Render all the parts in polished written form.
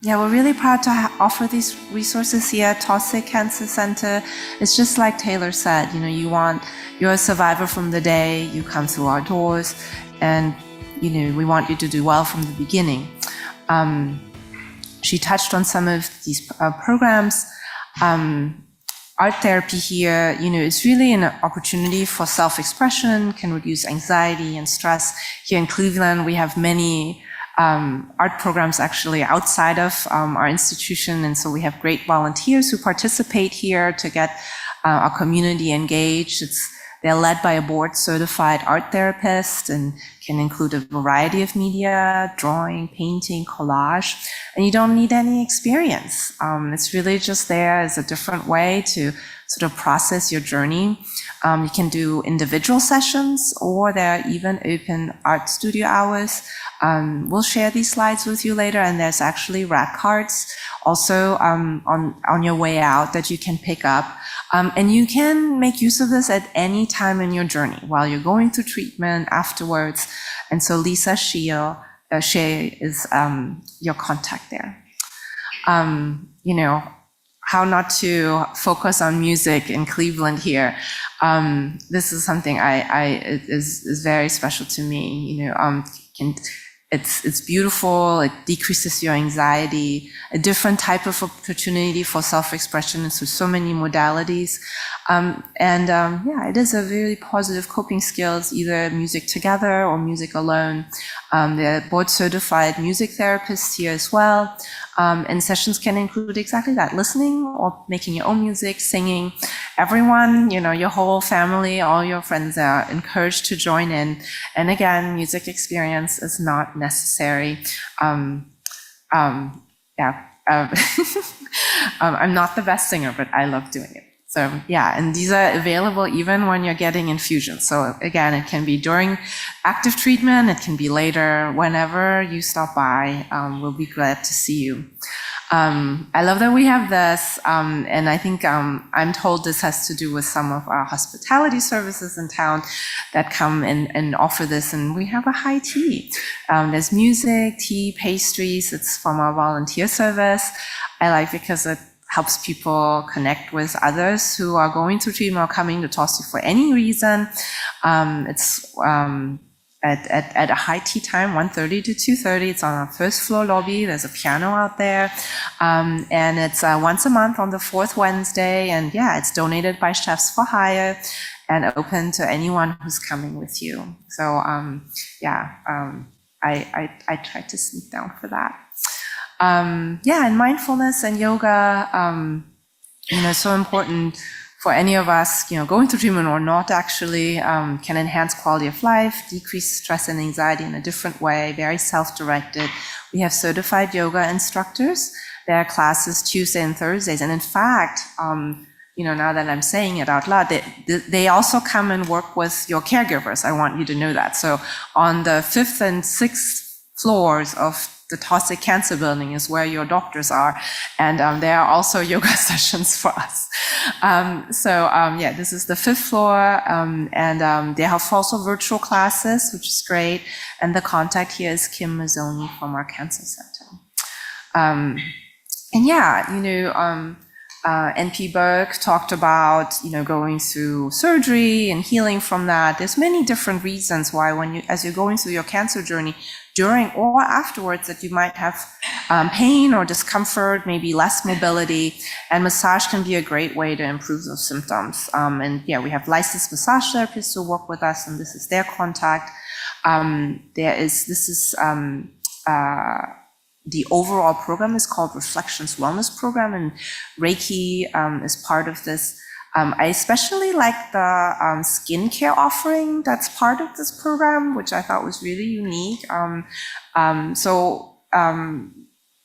Yeah, we're really proud to offer these resources here at Toxic Cancer Center. It's just like Taylor said, you're a survivor from the day you come through our doors, and we want you to do well from the beginning. She touched on some of these programs. Art therapy here, is really an opportunity for self-expression, can reduce anxiety and stress. Here in Cleveland, we have many art programs actually outside of our institution, and so we have great volunteers who participate here to get our community engaged. They're led by a board-certified art therapist and can include a variety of media, drawing, painting, collage, and you don't need any experience. It's really just there as a different way to sort of process your journey. You can do individual sessions, or there are even open art studio hours. We'll share these slides with you later, and there's actually rack cards also on your way out that you can pick up. And you can make use of this at any time in your journey, while you're going through treatment, afterwards. And so Lisa Shea is your contact there. How not to focus on music in Cleveland here. This is something is very special to me. It's beautiful. It decreases your anxiety, a different type of opportunity for self-expression through so many modalities. It is a really positive coping skills, either music together or music alone. There are board-certified music therapists here as well. And sessions can include exactly that, listening or making your own music, singing. Everyone, your whole family, all your friends are encouraged to join in. And again, music experience is not necessary. I'm not the best singer, but I love doing it. So yeah, and these are available even when you're getting infusions. So again, it can be during active treatment, it can be later, whenever you stop by, we'll be glad to see you. I love that we have this, and I think I'm told this has to do with some of our hospitality services in town that come and offer this, and we have a high tea. There's music, tea, pastries. It's from our volunteer service. I like because it helps people connect with others who are going through treatment or coming to Tosti for any reason. It's at a high tea time, 1:30 to 2:30. It's on our first floor lobby. There's a piano out there. And it's once a month on the fourth Wednesday. And yeah, it's donated by Chefs for Hire and open to anyone who's coming with you. So I tried to sneak down for that. And mindfulness and yoga, so important for any of us, going through treatment or not actually, can enhance quality of life, decrease stress and anxiety in a different way, very self-directed. We have certified yoga instructors. There are classes Tuesday and Thursdays. And in fact, now that I'm saying it out loud, they also come and work with your caregivers. I want you to know that. So on the 5th and 6th floors of the Toxic Cancer Building is where your doctors are. And there are also yoga sessions for us. This is the 5th floor. And they have also virtual classes, which is great. And the contact here is Kim Mazzoni from our cancer center. NP Burke talked about, going through surgery and healing from that. There's many different reasons why as you're going through your cancer journey, during or afterwards, that you might have pain or discomfort, maybe less mobility, and massage can be a great way to improve those symptoms. We have licensed massage therapists who work with us, and this is their contact. The overall program is called Reflections Wellness Program, and Reiki is part of this. I especially like the skincare offering that's part of this program, which I thought was really unique.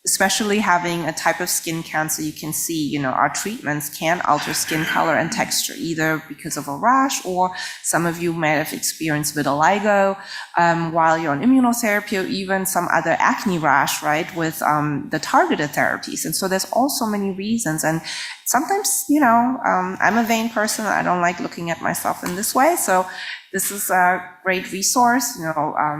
Especially having a type of skin cancer, you can see, our treatments can alter skin color and texture, either because of a rash, or some of you may have experienced vitiligo while you're on immunotherapy, or even some other acne rash, right, with the targeted therapies. And so there's also many reasons. And sometimes, I'm a vain person. I don't like looking at myself in this way. So this is a great resource,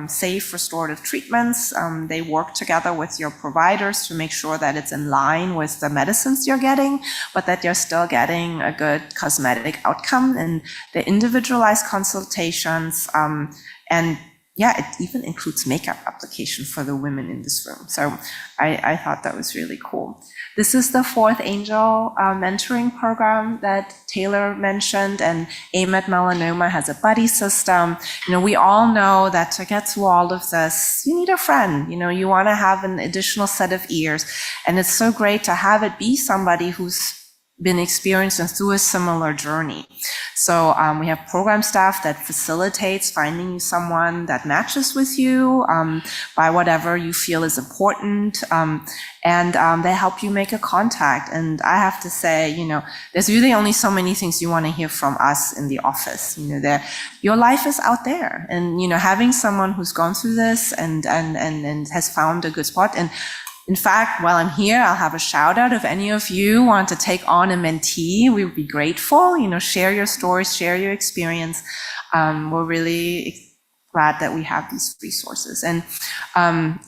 safe restorative treatments. They work together with your providers to make sure that it's in line with the medicines you're getting, but that you're still getting a good cosmetic outcome, and the individualized consultations, and yeah, it even includes makeup application for the women in this room. So I thought that was really cool. This is the Fourth Angel mentoring program that Taylor mentioned, and AIM at Melanoma has a buddy system. We all know that to get through all of this, you need a friend. You want to have an additional set of ears, and it's so great to have it be somebody who's been experiencing through a similar journey. So we have program staff that facilitates finding you someone that matches with you by whatever you feel is important, and they help you make a contact. And I have to say, there's really only so many things you want to hear from us in the office. Your life is out there, and having someone who's gone through this and has found a good spot. And in fact, while I'm here, I'll have a shout out. If any of you want to take on a mentee, we would be grateful. Share your stories, share your experience. We're really glad that we have these resources. And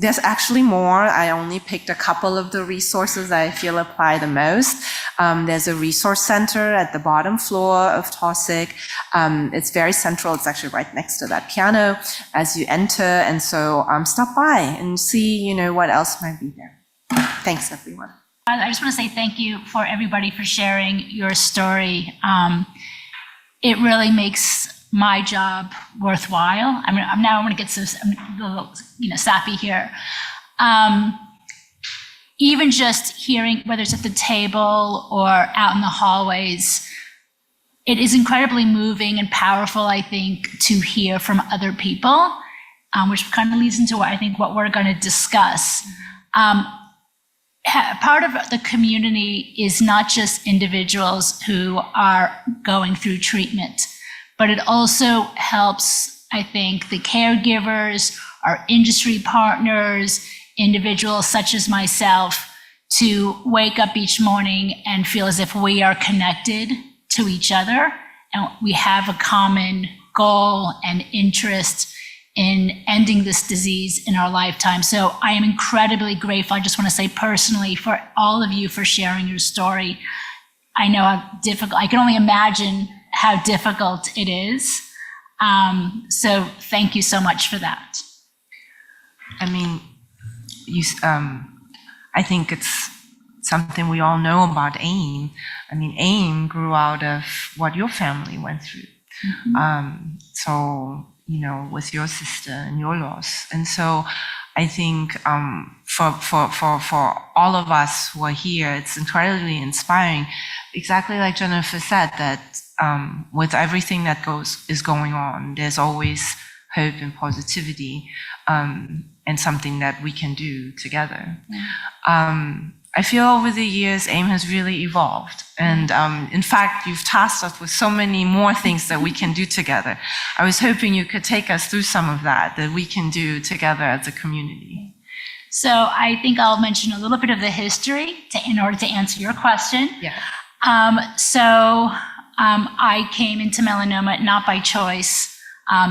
there's actually more. I only picked a couple of the resources that I feel apply the most. There's a resource center at the bottom floor of Taussig. It's very central. It's actually right next to that piano as you enter. And so stop by and see, what else might be there. Thanks, everyone. I just want to say thank you for everybody for sharing your story. It really makes my job worthwhile. I'm going to get so a little, sappy here. Even just hearing, whether it's at the table or out in the hallways, it is incredibly moving and powerful, I think, to hear from other people, which kind of leads into what we're going to discuss. Part of the community is not just individuals who are going through treatment, but it also helps, I think, the caregivers, our industry partners, individuals such as myself, to wake up each morning and feel as if we are connected to each other, and we have a common goal and interest in ending this disease in our lifetime. So I am incredibly grateful. I just want to say personally for all of you for sharing your story. I know how difficult, I can only imagine how difficult it is. So thank you so much for that. I think it's something we all know about AIM. AIM grew out of what your family went through. Mm-hmm. So, with your sister and your loss. And so I think for all of us who are here, it's incredibly inspiring. Exactly like Jennifer said, that with everything that is going on, there's always hope and positivity, and something that we can do together. Yeah. I feel over the years, AIM has really evolved. And in fact, you've tasked us with so many more things that we can do together. I was hoping you could take us through some of that we can do together as a community. So I think I'll mention a little bit of the history in order to answer your question. Yeah. I came into melanoma not by choice.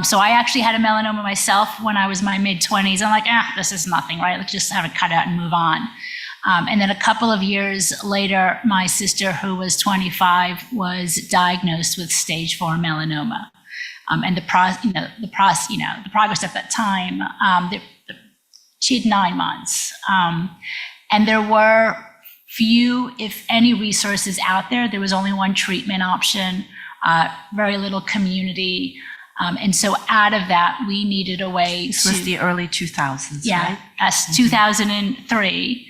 So I actually had a melanoma myself when I was in my mid-20s. I'm like, this is nothing, right? Let's just have it cut out and move on. And then a couple of years later, my sister, who was 25, was diagnosed with stage 4 melanoma. And the progress at that time, she had 9 months. And there were few, if any, resources out there. There was only one treatment option, very little community. And so out of that, we needed a way This was the early 2000s, yeah, right? That's 2003.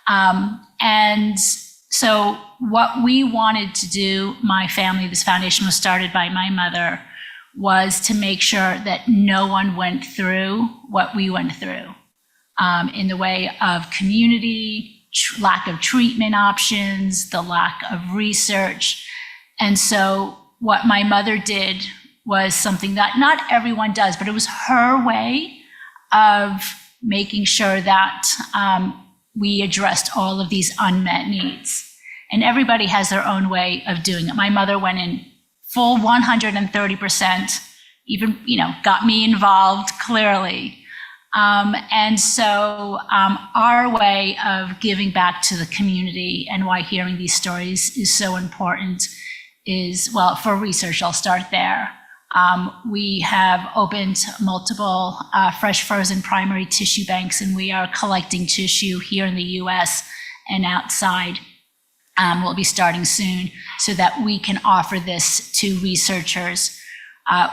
And so what we wanted to do, my family, this foundation was started by my mother, was to make sure that no one went through what we went through, in the way of community, lack of treatment options, the lack of research. And so what my mother did was something that not everyone does, but it was her way of making sure that we addressed all of these unmet needs. And everybody has their own way of doing it. My mother went in full 130% even, got me involved clearly. And so our way of giving back to the community and why hearing these stories is so important is, well, for research, I'll start there. We have opened multiple fresh frozen primary tissue banks, and we are collecting tissue here in the US and outside. We'll be starting soon so that we can offer this to researchers.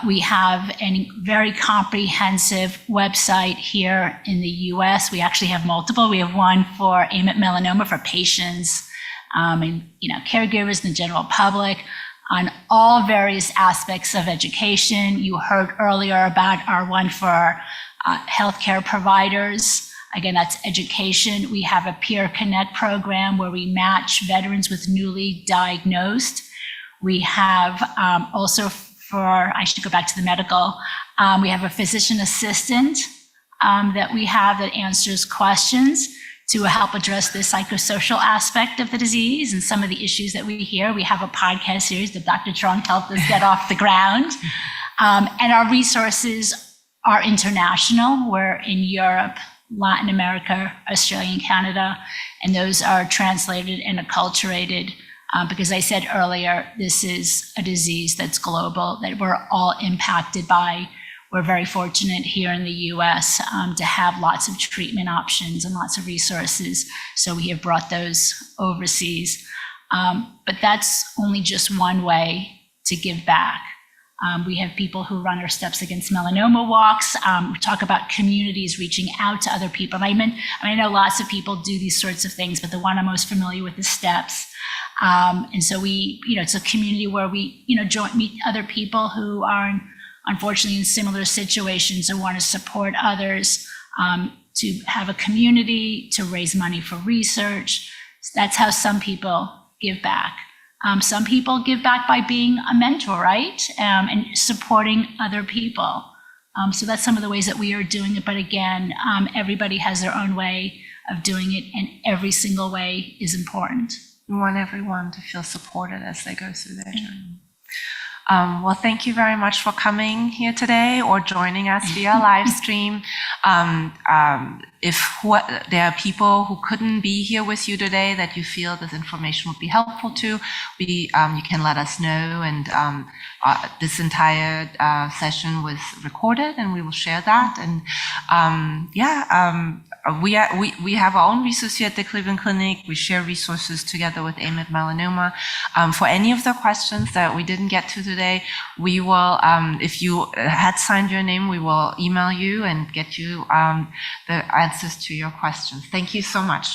We have a very comprehensive website here in the US. We actually have multiple. We have one for aim at melanoma for patients and caregivers and the general public on all various aspects of education. You heard earlier about our one for healthcare providers. Again, that's education. We have a Peer Connect program where we match veterans with newly diagnosed. We have also I should go back to the medical. We have a physician assistant that we have that answers questions to help address the psychosocial aspect of the disease and some of the issues that we hear. We have a podcast series that Dr. Trong helped us get off the ground. And our resources are international. We're in Europe, Latin America, Australia, and Canada, and those are translated and acculturated. Because I said earlier, this is a disease that's global, that we're all impacted by. We're very fortunate here in the US to have lots of treatment options and lots of resources. So we have brought those overseas. But that's only just one way to give back. We have people who run our Steps Against Melanoma walks. We talk about communities reaching out to other people. I know lots of people do these sorts of things, but the one I'm most familiar with is Steps. And so it's a community where we, meet other people who are unfortunately in similar situations and want to support others, to have a community, to raise money for research. That's how some people give back. Some people give back by being a mentor, right? And supporting other people. So that's some of the ways that we are doing it. But again, everybody has their own way of doing it, and every single way is important. We want everyone to feel supported as they go through their journey. Well, thank you very much for coming here today or joining us via live stream. If there are people who couldn't be here with you today that you feel this information would be helpful to, you can let us know. And this entire session was recorded, and we will share that. And we have our own resource here at the Cleveland Clinic. We share resources together with AIM at Melanoma. For any of the questions that we didn't get to today, we will, if you had signed your name, we will email you and get you the answers to your questions. Thank you so much.